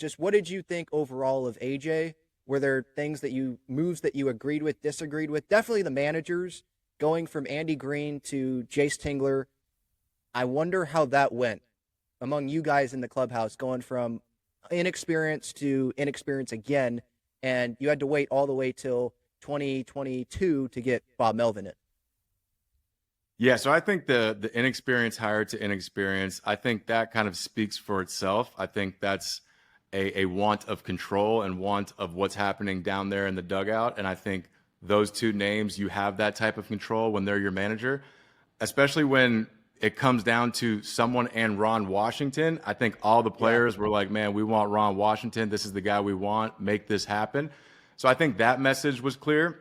just what did you think overall of AJ? Were there moves that you agreed with, disagreed with? Definitely the managers going from Andy Green to Jace Tingler. I wonder how that went among you guys in the clubhouse, going from inexperience to inexperience again, and you had to wait all the way till 2022 to get Bob Melvin in. Yeah, so I think the inexperience hire to inexperience, I think that kind of speaks for itself. I think that's a want of control and want of what's happening down there in the dugout. And I think those two names, you have that type of control when they're your manager, especially when it comes down to someone and Ron Washington. I think all the players were like, man, we want Ron Washington. This is the guy we want. Make this happen. So I think that message was clear.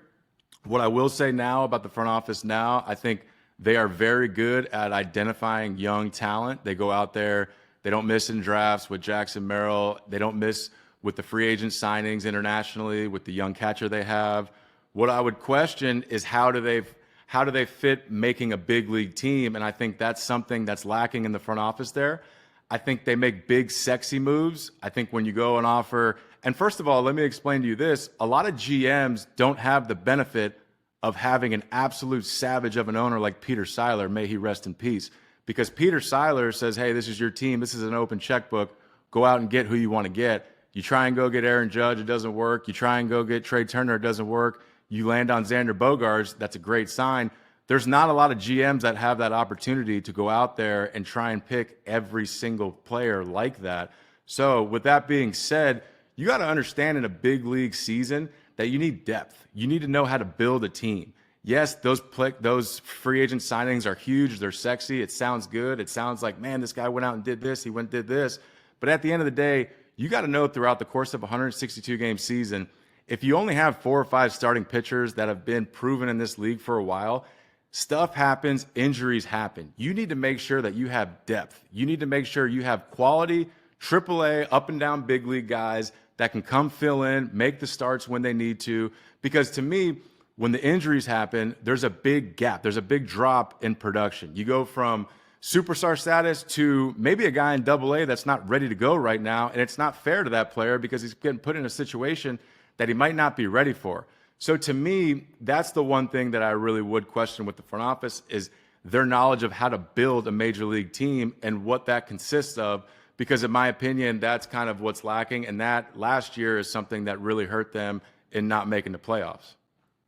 What I will say now about the front office now, I think they are very good at identifying young talent. They go out there. They don't miss in drafts with Jackson Merrill. They don't miss with the free agent signings internationally with the young catcher they have. What I would question is how do they fit making a big league team? And I think that's something that's lacking in the front office there. I think they make big, sexy moves. I think when you go and offer, and first of all, let me explain to you this. A lot of GMs don't have the benefit of having an absolute savage of an owner like Peter Seiler, may he rest in peace. Because Peter Seiler says, hey, this is your team. This is an open checkbook. Go out and get who you want to get. You try and go get Aaron Judge, it doesn't work. You try and go get Trey Turner, it doesn't work. You land on Xander Bogaerts, that's a great sign. There's not a lot of GMs that have that opportunity to go out there and try and pick every single player like that. So with that being said, you got to understand in a big league season that you need depth. You need to know how to build a team. Yes, those free agent signings are huge. They're sexy. It sounds good. It sounds like, man, this guy went out and did this. He went and did this. But at the end of the day, you got to know throughout the course of a 162-game season, if you only have 4 or 5 starting pitchers that have been proven in this league for a while, stuff happens, injuries happen. You need to make sure that you have depth. You need to make sure you have quality, AAA, up and down big league guys that can come fill in, make the starts when they need to. Because to me, when the injuries happen, there's a big gap. There's a big drop in production. You go from superstar status to maybe a guy in AA that's not ready to go right now, and it's not fair to that player because he's getting put in a situation that he might not be ready for. So to me, that's the one thing that I really would question with the front office is their knowledge of how to build a major league team and what that consists of. Because in my opinion, that's kind of what's lacking. And that last year is something that really hurt them in not making the playoffs.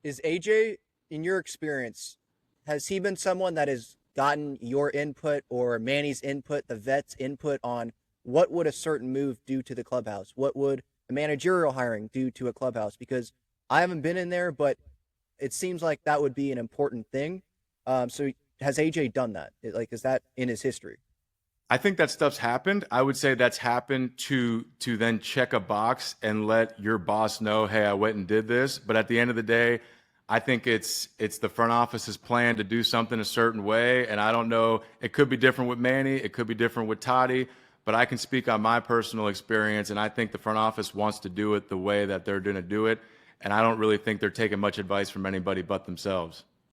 Is AJ, in your experience, has he been someone that has gotten your input or Manny's input, the vet's input on what would a certain move do to the clubhouse? What would a managerial hiring do to a clubhouse? Because I haven't been in there, but it seems like that would be an important thing. So has AJ done that? Like, is that in his history? I think that stuff's happened. I would say that's happened to then check a box and let your boss know, hey, I went and did this. But at the end of the day, I think it's the front office's plan to do something a certain way. And I don't know, it could be different with Manny, it could be different with Toddy, but I can speak on my personal experience. And I think the front office wants to do it the way that they're going to do it. And I don't really think they're taking much advice from anybody but themselves.